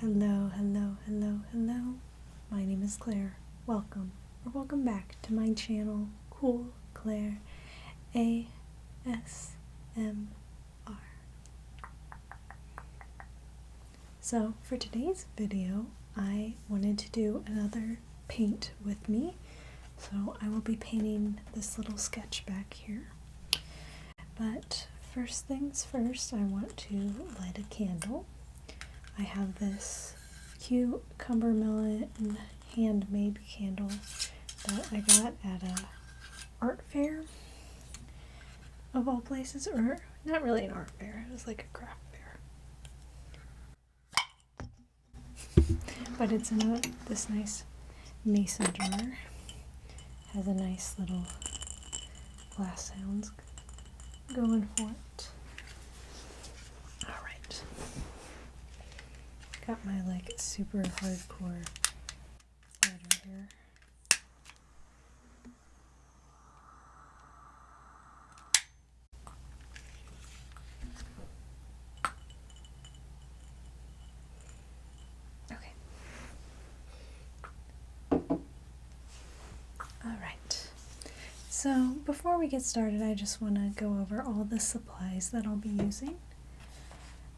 Hello, hello, hello, hello. My name is Claire. Welcome or welcome back to my channel, Cool Claire ASMR. So for today's video, I wanted to do another paint with me. So I will be painting this little sketch back here. But first things first, I want to light a candle. I have this cucumber melon handmade candle that I got at a art fair of all places, or not really an art fair, it was like a craft fair. But it's in this nice mason jar. Has a nice little glass sounds going for it. Alright. Got my like super hardcore lighter here. Okay. Alright. So before we get started, I just want to go over all the supplies that I'll be using.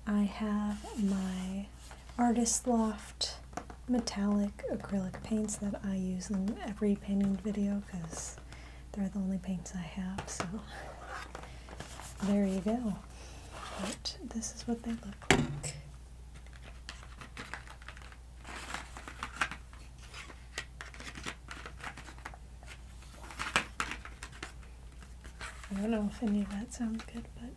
I have my Artist Loft metallic acrylic paints that I use in every painting video because they're the only paints I have, so there you go. But this is what they look like. I don't know if any of that sounds good, but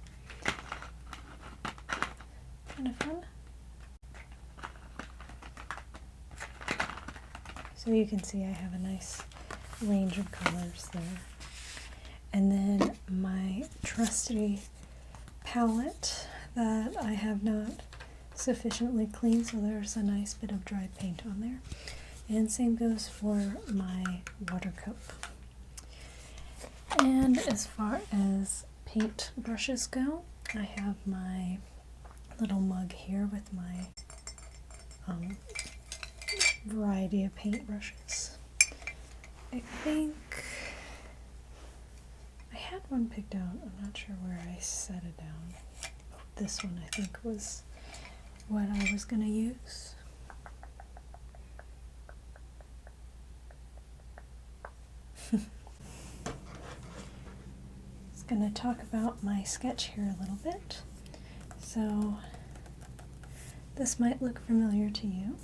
kind of fun. So you can see I have a nice range of colors there. And then my trusty palette that I have not sufficiently cleaned, so there's a nice bit of dry paint on there. And same goes for my water cup. And as far as paint brushes go, I have my little mug here with my variety of paint brushes. I think I had one picked out. I'm not sure where I set it down. Oh, this one I think was what I was going to use. Going to talk about my sketch here a little bit. So this might look familiar to you.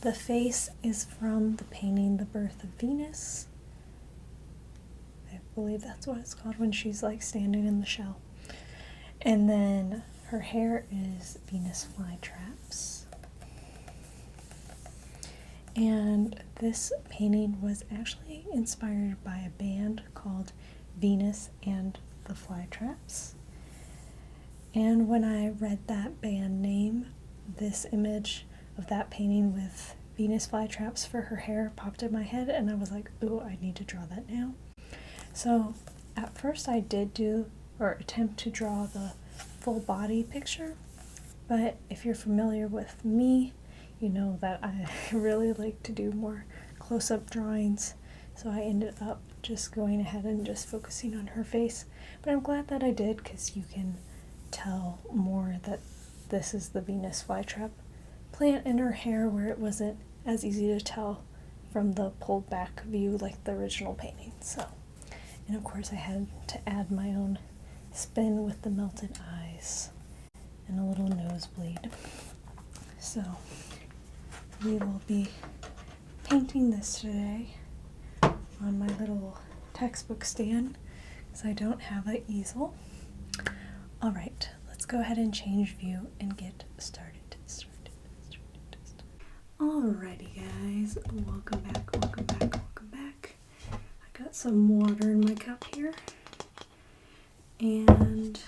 The face is from the painting The Birth of Venus. I believe that's what it's called when she's like standing in the shell. And then her hair is Venus Flytraps. And this painting was actually inspired by a band called Venus and the Flytraps. And when I read that band name, this image of that painting with Venus Flytraps for her hair popped in my head, and I was like, ooh, I need to draw that now. So at first I did attempt to draw the full body picture, but if you're familiar with me, you know that I really like to do more close-up drawings. So I ended up just going ahead and just focusing on her face. But I'm glad that I did because you can tell more that this is the Venus flytrap plant in her hair, where it wasn't as easy to tell from the pulled back view like the original painting. So, and of course I had to add my own spin with the melted eyes and a little nosebleed. So we will be painting this today on my little textbook stand because I don't have an easel. Alright, let's go ahead and change view and get started. Alrighty guys, welcome back. I got some water in my cup here. And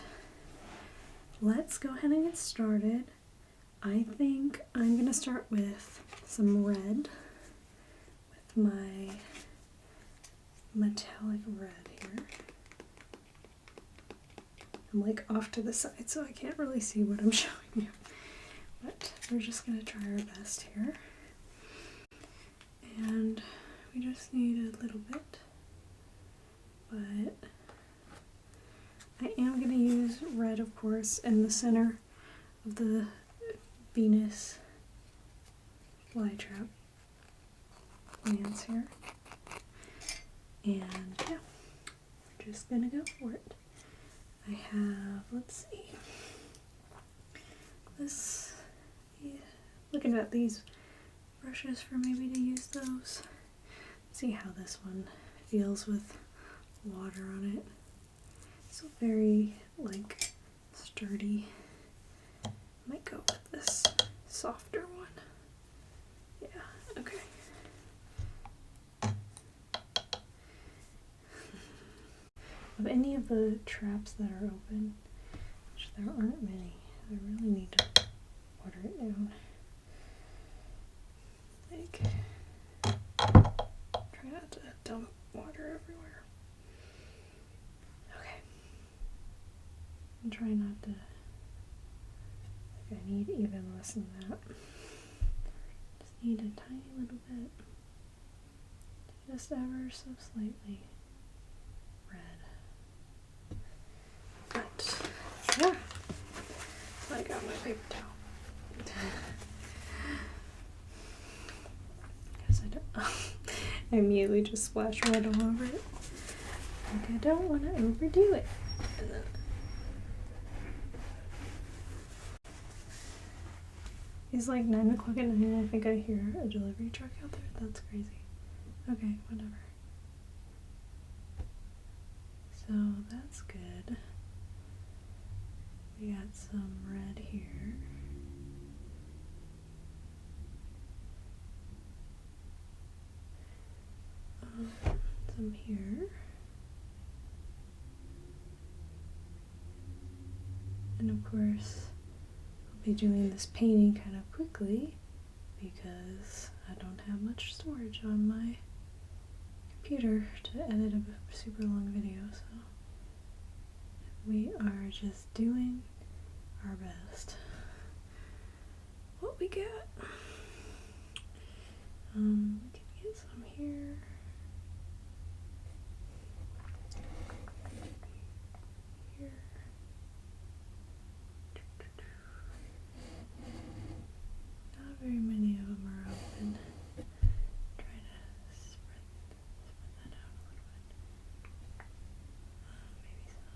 let's go ahead and get started. I think I'm going to start with some red with my metallic red here. I'm like off to the side so I can't really see what I'm showing you. but we're just gonna try our best here. And we just need a little bit, but I am gonna use red, of course, in the center of the Venus flytrap lands here. And yeah, we're just gonna go for it. I have, let's see, this, yeah, looking at these brushes for maybe to use those. See how this one feels with water on it. So very like sturdy. Might go with this softer one. Yeah, okay. Of any of the traps that are open, which there aren't many, I really need to water it down. Like, try not to dump water everywhere. Okay. And try not to, like, I need even less than that. Just need a tiny little bit, just ever so slightly red. But yeah, so I got my paper towel. Because I immediately just splashed red all over it. Like I don't want to overdo it. And then it's like 9 o'clock at night. I think I hear a delivery truck out there. That's crazy. Okay, whatever. So that's good. We got some red here. Some here. And of course, I'll be doing this painting kind of quickly because I don't have much storage on my computer to edit a super long video, so we are just doing our best. What we got? We can get some here. Here. Not very many of them are open. Try to spread that out a little bit. Maybe some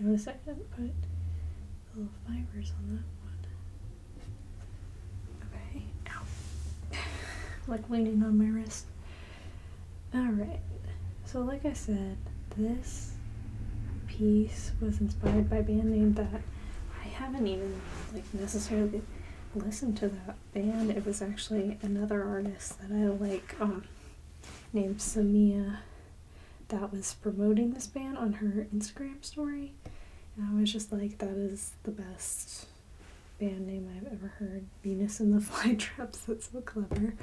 here. Notice I didn't put little fibers on that one. Okay, ow. Like leaning on my wrist. Alright, so like I said, this piece was inspired by a band name that I haven't even like necessarily listened to that band. It was actually another artist that I like, named Samia, that was promoting this band on her Instagram story. And I was just like, that is the best band name I've ever heard. Venus and the Flytraps, that's so clever.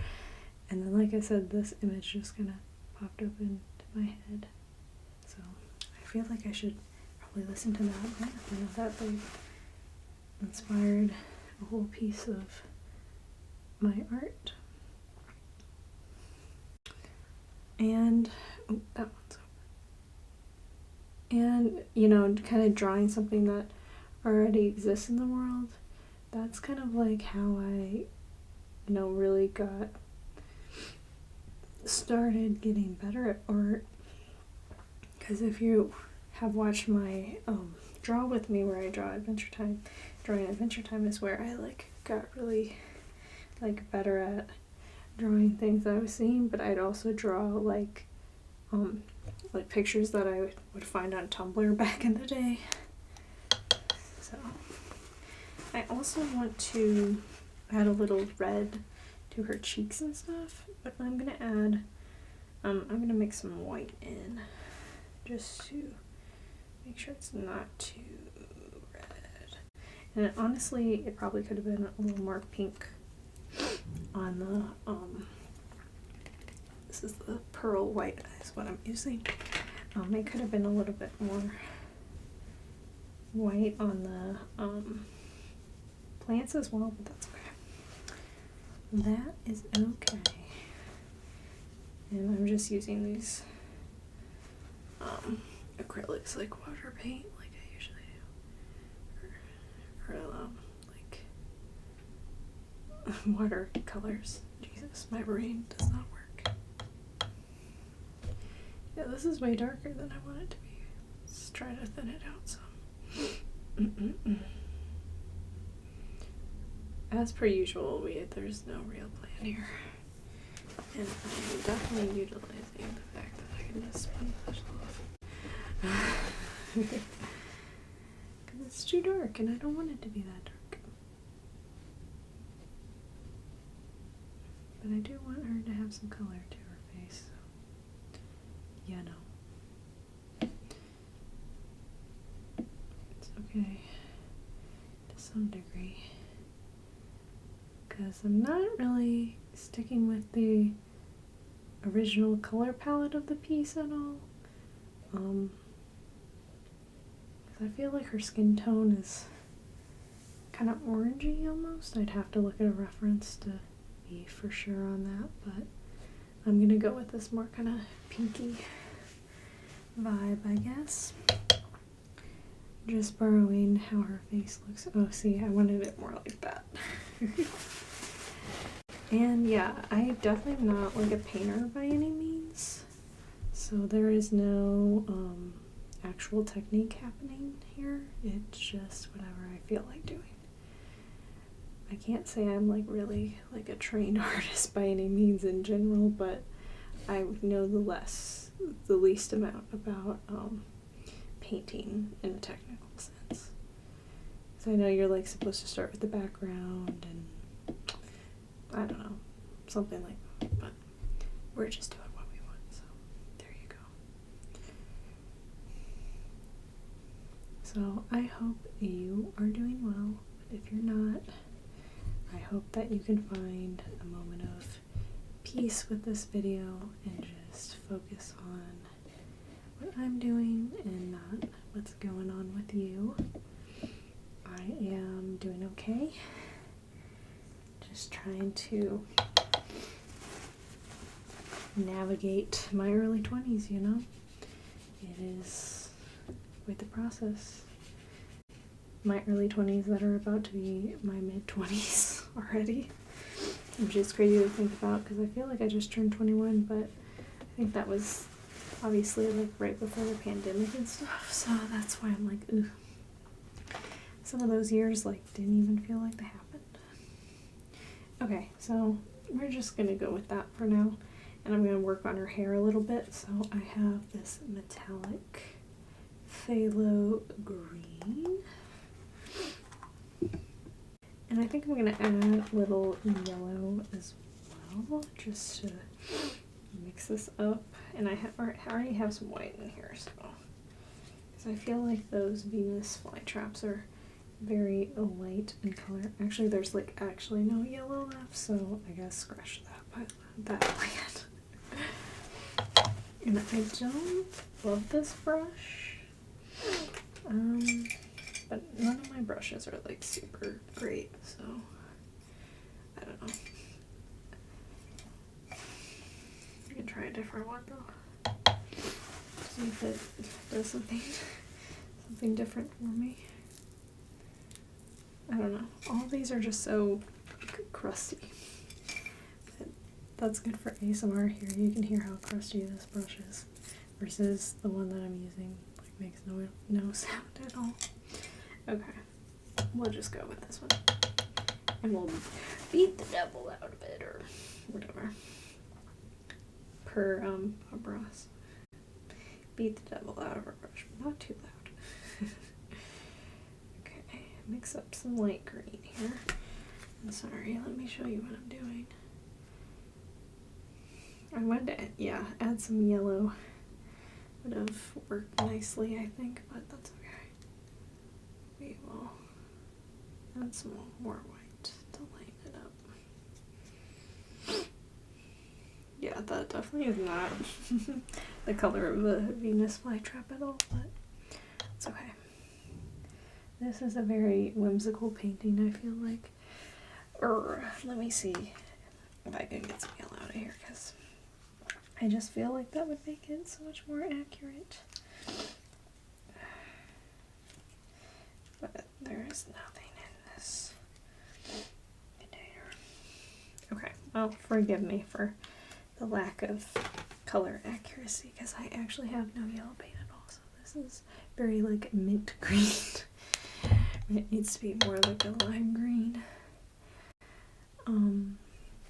And then like I said, this image just kind of popped up into my head. So I feel like I should probably listen to that band. I know that they inspired a whole piece of my art. And, oh, that one's open. And, you know, kind of drawing something that already exists in the world. That's kind of like how I, you know, really got started getting better at art. Because if you have watched my draw with me where I draw Adventure Time, drawing Adventure Time is where I like got really like better at drawing things that I was seeing, but I'd also draw like pictures that I would find on Tumblr back in the day. So I also want to add a little red to her cheeks and stuff, but I'm gonna add I'm gonna mix some white in just to make sure it's not too red. And honestly, it probably could have been a little more pink on the this is the pearl white is what I'm using. It could have been a little bit more white on the plants as well, but that's okay. That is okay. And I'm just using these acrylics, like water paint, like I usually do, or like watercolors. Jesus, my brain does not work. Yeah, this is way darker than I want it to be. Let's try to thin it out some. As per usual, there's no real plan here. And I'm definitely utilizing the fact that I can just spin this off. Because it's too dark and I don't want it to be that dark. But I do want her to have some color to her face. So. Yeah, no. It's okay to some degree. Because I'm not really sticking with the original color palette of the piece at all. Because I feel like her skin tone is kind of orangey almost. I'd have to look at a reference to be for sure on that, but I'm gonna go with this more kind of pinky vibe, I guess. Just borrowing how her face looks. Oh, see, I wanted it more like that. And yeah, I definitely am not like a painter by any means, so there is no actual technique happening here. It's just whatever I feel like doing. I can't say I'm like really like a trained artist by any means in general, but I know the least amount about painting in a technical sense. So I know you're like supposed to start with the background and I don't know, something like that, but we're just doing what we want, so there you go. So I hope you are doing well, but if you're not, I hope that you can find a moment of peace with this video and just focus on what I'm doing and not what's going on with you. I am doing okay. Just trying to navigate my early 20s, you know? It is quite the process. My early 20s that are about to be my mid 20s already, which is crazy to think about because I feel like I just turned 21, but I think that was obviously like right before the pandemic and stuff, so that's why I'm like, ugh. Some of those years like didn't even feel like they happened. Okay, so we're just gonna go with that for now, and I'm gonna work on her hair a little bit. So I have this metallic phthalo green, and I think I'm gonna add a little yellow as well, just to mix this up. And I already have some white in here, so because I feel like those Venus flytraps are very light in color. Actually, there's like actually no yellow left, so I guess scratch that plan. And I don't love this brush, but none of my brushes are like super great, so I don't know. I can try a different one though. See if it does something different for me. I don't know. All these are just so crusty. But that's good for ASMR here. You can hear how crusty this brush is versus the one that I'm using. Like makes no sound at all. Okay. We'll just go with this one. And we'll beat the devil out of it or whatever. Per Fabras. Beat the devil out of our brush, but not too loud. Mix up some light green here. I'm sorry, let me show you what I'm doing. I wanted to, add some yellow. Would have worked nicely, I think, but that's okay. We will add some more white to lighten it up. Yeah, that definitely is not the color of the Venus flytrap at all, but it's okay. This is a very whimsical painting, I feel like. Let me see if I can get some yellow out of here, because I just feel like that would make it so much more accurate. But there is nothing in this container. Okay, well, forgive me for the lack of color accuracy, because I actually have no yellow paint at all. So this is very like mint green. It needs to be more like a lime green.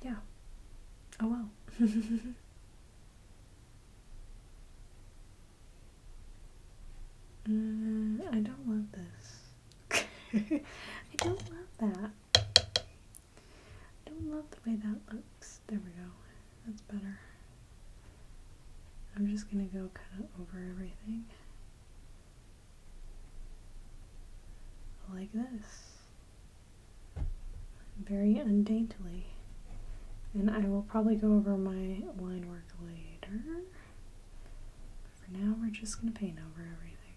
Yeah. Oh well. I don't love this. I don't love that. I don't love the way that looks. There we go. That's better. I'm just gonna go kind of over everything. Like this. Very undaintily. And I will probably go over my line work later. For now, we're just gonna paint over everything.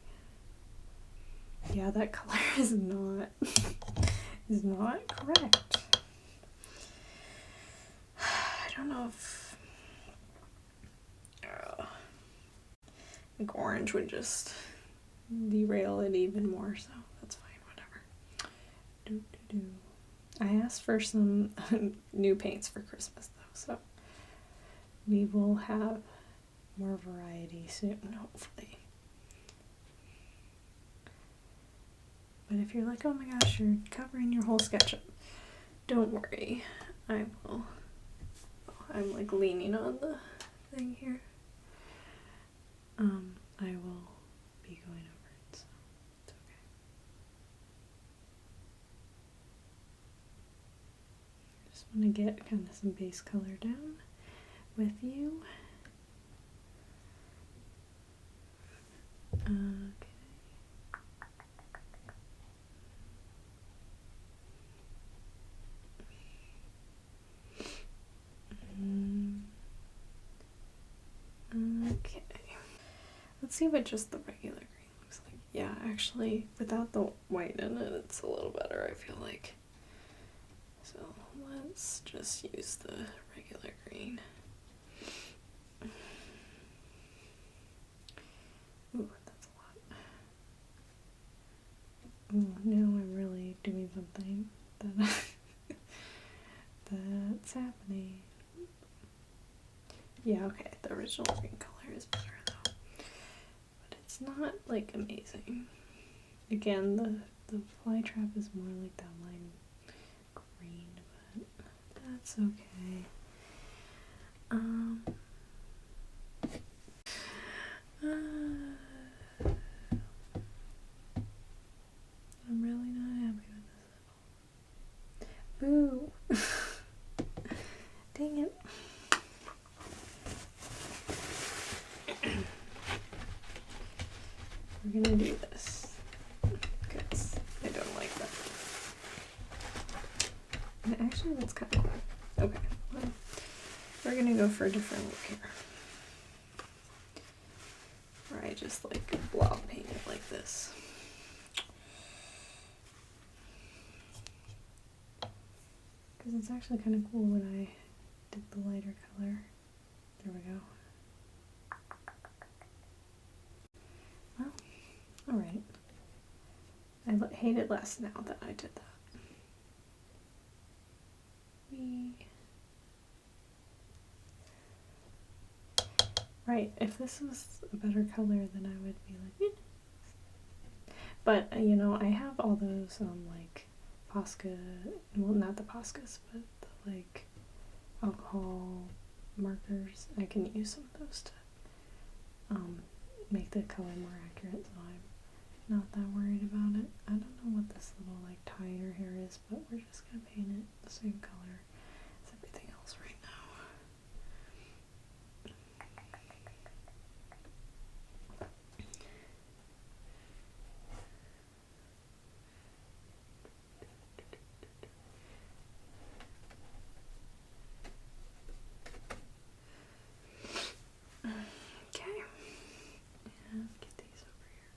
Yeah, that color is not correct. I don't know if I think orange would just derail it even more, so that's fine, whatever. I asked for some new paints for Christmas though, so we will have more variety soon, hopefully. But if you're like, oh my gosh, you're covering your whole sketch up, don't worry. I will. I'm like leaning on the thing here. I will be going over it, so it's okay. Just want to get kind of some base color down with you. Okay. Okay. Let's see what just the regular green looks like. Yeah, actually, without the white in it, it's a little better, I feel like. So let's just use the regular green. Ooh, that's a lot. Ooh, now I'm really doing something that that's happening. Yeah, okay, the original green color is better though. But it's not like amazing. Again, the Flytrap is more like that lime green, but that's okay. I'm really not happy with this at all. Boo! Dang it. We're gonna do this because I don't like that. And actually, that's kind of cool. Okay, well, we're gonna go for a different look here. Where I just like blob paint it like this. Because it's actually kind of cool when I did the lighter color. There we go. Well, alright. I hate it less now that I did that. Right, if this was a better color, then I would be like, eh. But, you know, I have all those, like, Posca, well, not the Poscas, but the, like, alcohol markers. I can use some of those to, make the color more accurate, so I'm not that worried about it. I don't know what this little, like, tie in her hair is, but we're just gonna paint it the same color as everything else right now. Okay, and get these over here.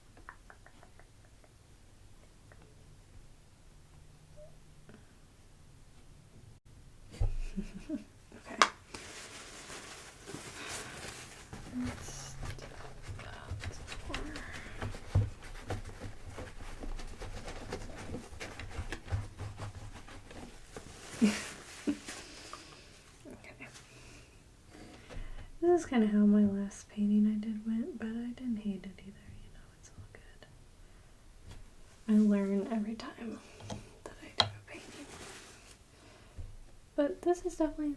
Okay. This is kind of how my last painting I did went, but I didn't hate it either, you know, it's all good. I learn every time that I do a painting. But this is definitely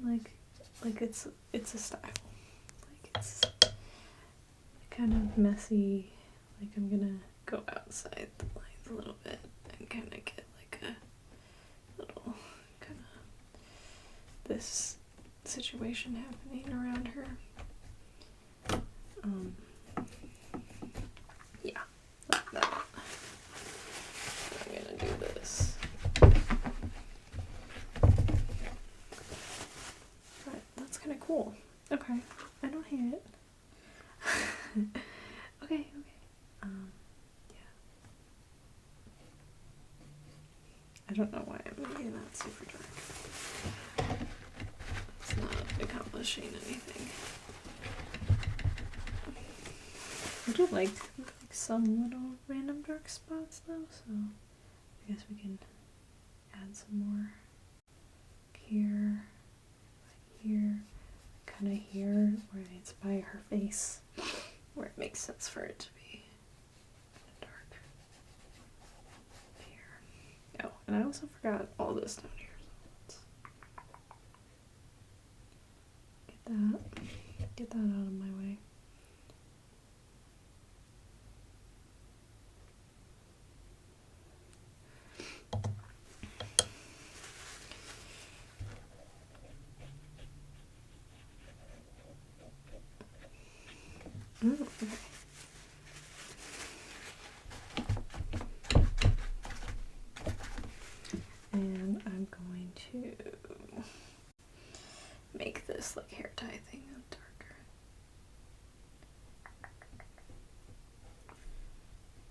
like it's a style. Like it's kind of messy. Like I'm gonna go outside the lines a little bit and kind of get like a little kind of this situation happening around her. Yeah, like that. I'm gonna do this. But that's kind of cool. Okay, I don't hate it. Okay. Yeah. I don't know why I'm making that super dark. It's not accomplishing anything. I do like some little random dark spots though, so I guess we can add some more here, kind of here, where it's by her face, where it makes sense for it to be dark. Here. Oh, and I also forgot all this down here, so let's get that out of my way. Okay. And I'm going to make this like hair tie thing darker.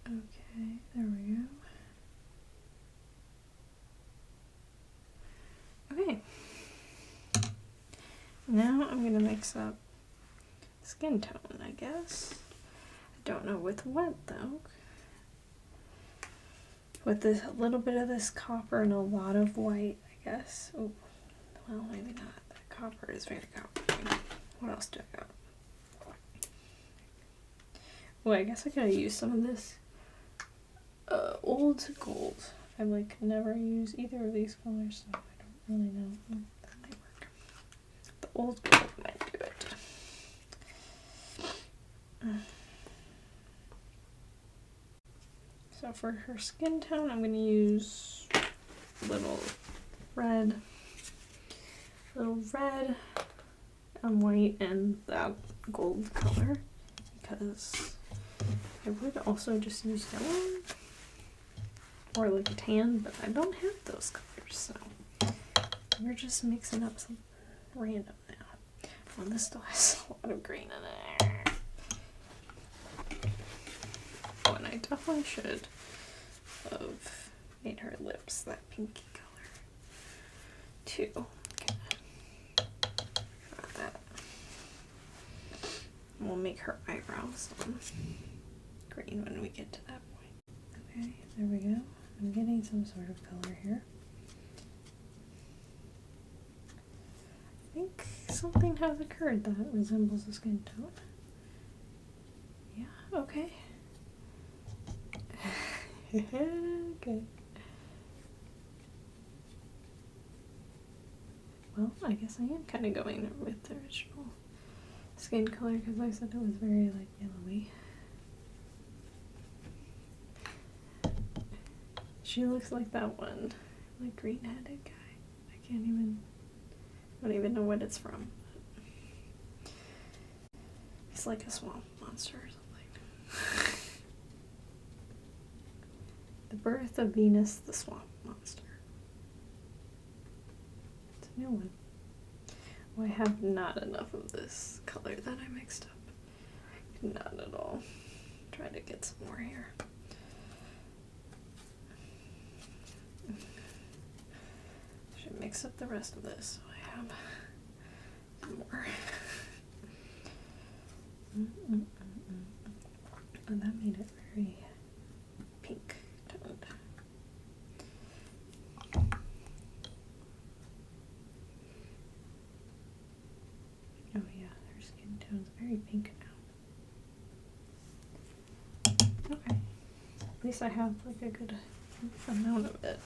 Okay, there we go. Okay. Now I'm gonna mix up skin tone, I guess. I don't know with what though. With this, a little bit of this copper and a lot of white, I guess. Oh, well, maybe not. That copper is very coppery. What else do I got? Well, I guess I gotta use some of this old gold. I've like never used either of these colors, so I don't really know. That might work. The old gold might do it. So for her skin tone, I'm going to use little red and white and that gold color, because I would also just use yellow or like a tan, but I don't have those colors, so we're just mixing up some random now. Well, this still has a lot of green in it. Oh, and I definitely should have made her lips that pinky color too. Okay. Got that. And we'll make her eyebrows green when we get to that point. Okay, there we go. I'm getting some sort of color here. I think something has occurred that resembles a skin tone. Yeah, okay. Okay. Well, I guess I am kind of going with the original skin color because I said it was very like yellowy. She looks like that one, like green-headed guy. I don't even know what it's from. It's like a swamp monster or something. The Birth of Venus the Swamp Monster. It's a new one. Well, I have not enough of this color that I mixed up. Not at all. Try to get some more here. Should mix up the rest of this so I have some more. And that made it very pink toned. very pink now. Okay. At least I have like a good amount of it.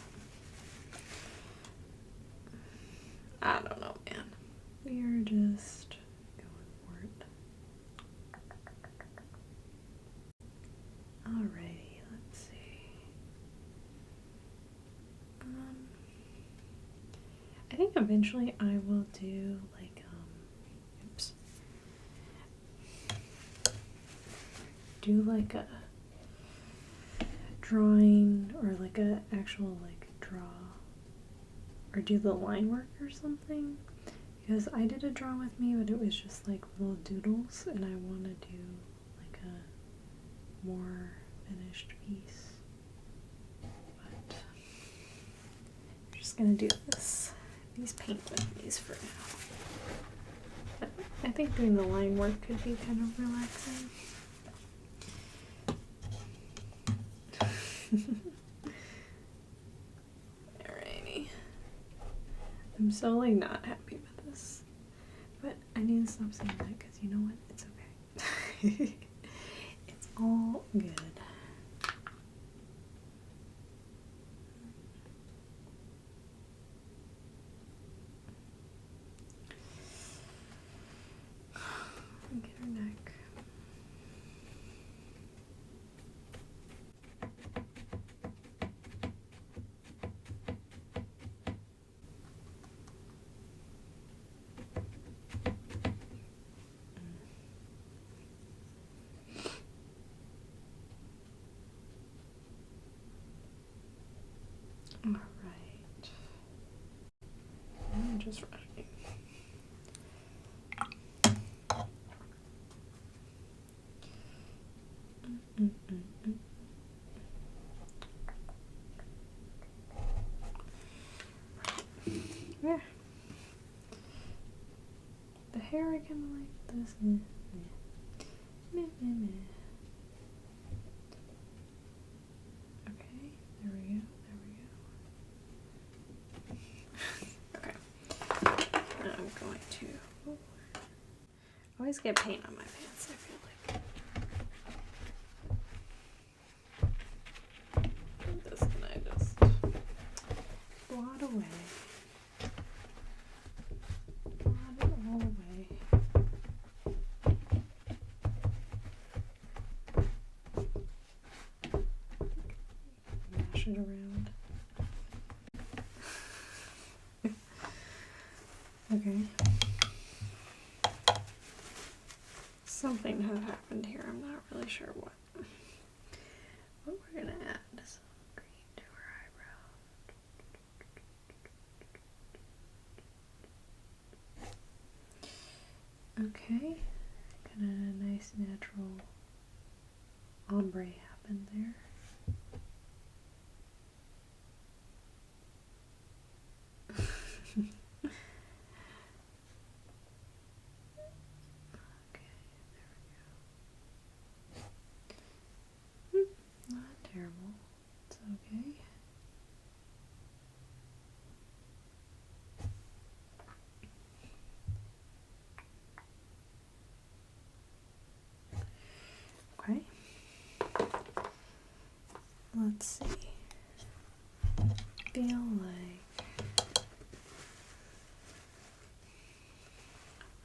I don't know, man. We are just going for it. Alrighty, let's see. I think eventually I will do like oops. Do like a drawing or like a actual like draw or do the line work or something, because I did a draw with me but it was just like little doodles and I want to do like a more finished piece, but I'm just gonna do these paint with these for now. But I think doing the line work could be kind of relaxing. Alrighty. I'm so like not happy with this, but I need to stop saying that because you know what? It's okay. It's all good. Get her neck. All right. I'm just rushing. Yeah. The hair I kind of like this. Meh. Okay, there we go. Okay. Now I'm going to. I always get paint on my pants, I feel like. This and I just blot away. Blot it all away. Mash it around. Okay. Something has happened here. I'm not really sure what. What we're gonna add is green to her eyebrow. Okay. Got a nice natural ombre happen there. Not terrible. It's okay. Okay. Let's see. Feel like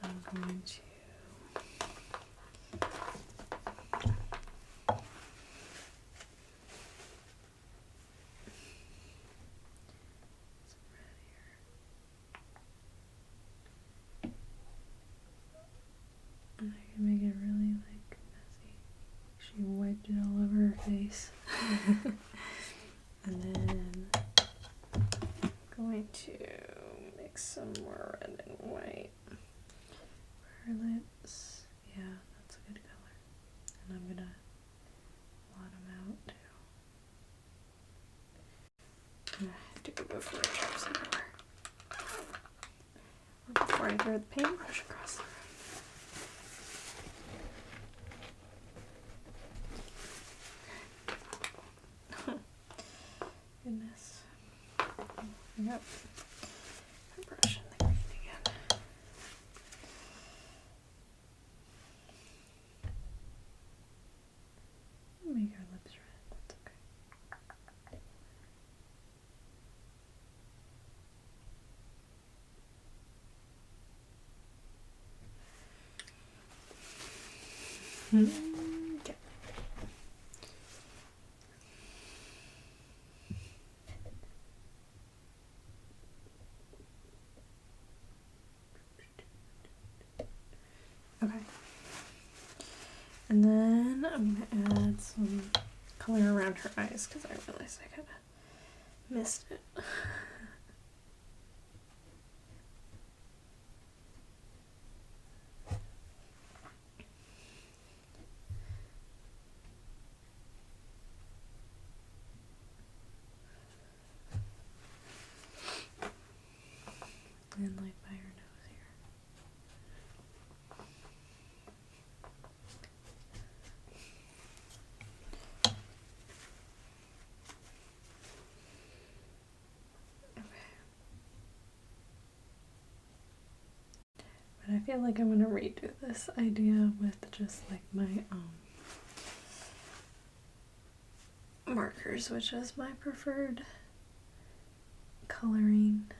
I'm going to I can make it really like messy. She wiped it all over her face. And then I'm going to mix some more red and white for her lips. Yeah, that's a good color. And I'm gonna blot them out too. I have to go before I drop some more. Or before I throw the paintbrush across the room. Goodness. Yep. My brush in the green again. Okay. Okay. And then I'm gonna add some color around her eyes because I realized I kind of missed it. And like by her nose here. Okay. But I feel like I'm gonna redo this idea with just like my markers, which is my preferred coloring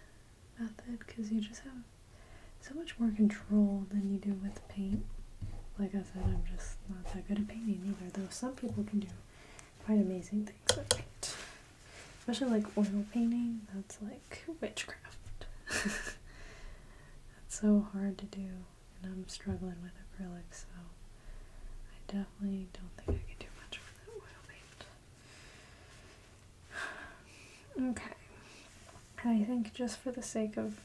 method because you just have so much more control than you do with paint. Like I said, I'm just not that good at painting either, though some people can do quite amazing things with paint. Especially like oil painting, that's like witchcraft. That's so hard to do, and I'm struggling with acrylics, so I definitely don't think I can do much with that oil paint. Okay. I think just for the sake of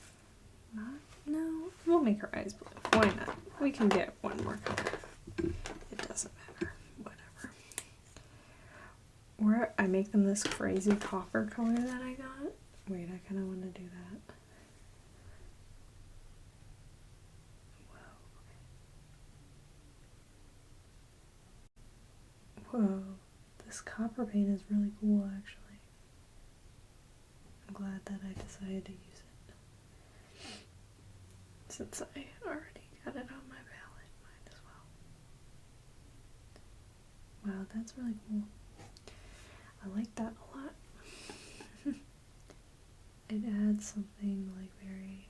no, we'll make her eyes blue. Why not? We can get one more color. It doesn't matter. Whatever. Or I make them this crazy copper color that I got. Wait, I kind of want to do that. Whoa. Whoa. This copper paint is really cool, actually. I'm glad that I decided to use it. Since I already got it on my palette, might as well. Wow, that's really cool. I like that a lot. It adds something like very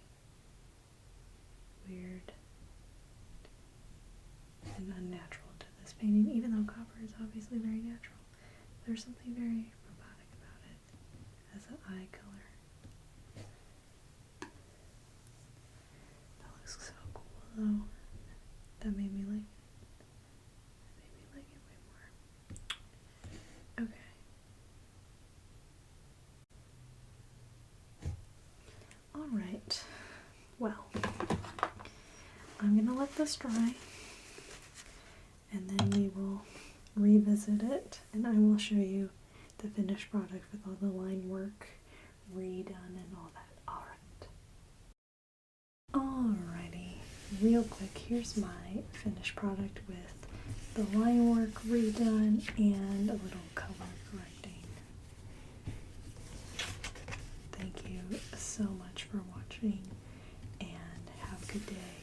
weird and unnatural to this painting, even though copper is obviously very natural. There's something very robotic about it as an eye color. That looks so cool though. That made me like it. That made me like it way more. Okay. Alright, well, I'm gonna let this dry and then we will revisit it and I will show you the finished product with all the line work redone and all that. Alright. Alrighty, real quick, here's my finished product with the line work redone and a little color correcting. Thank you so much for watching and have a good day.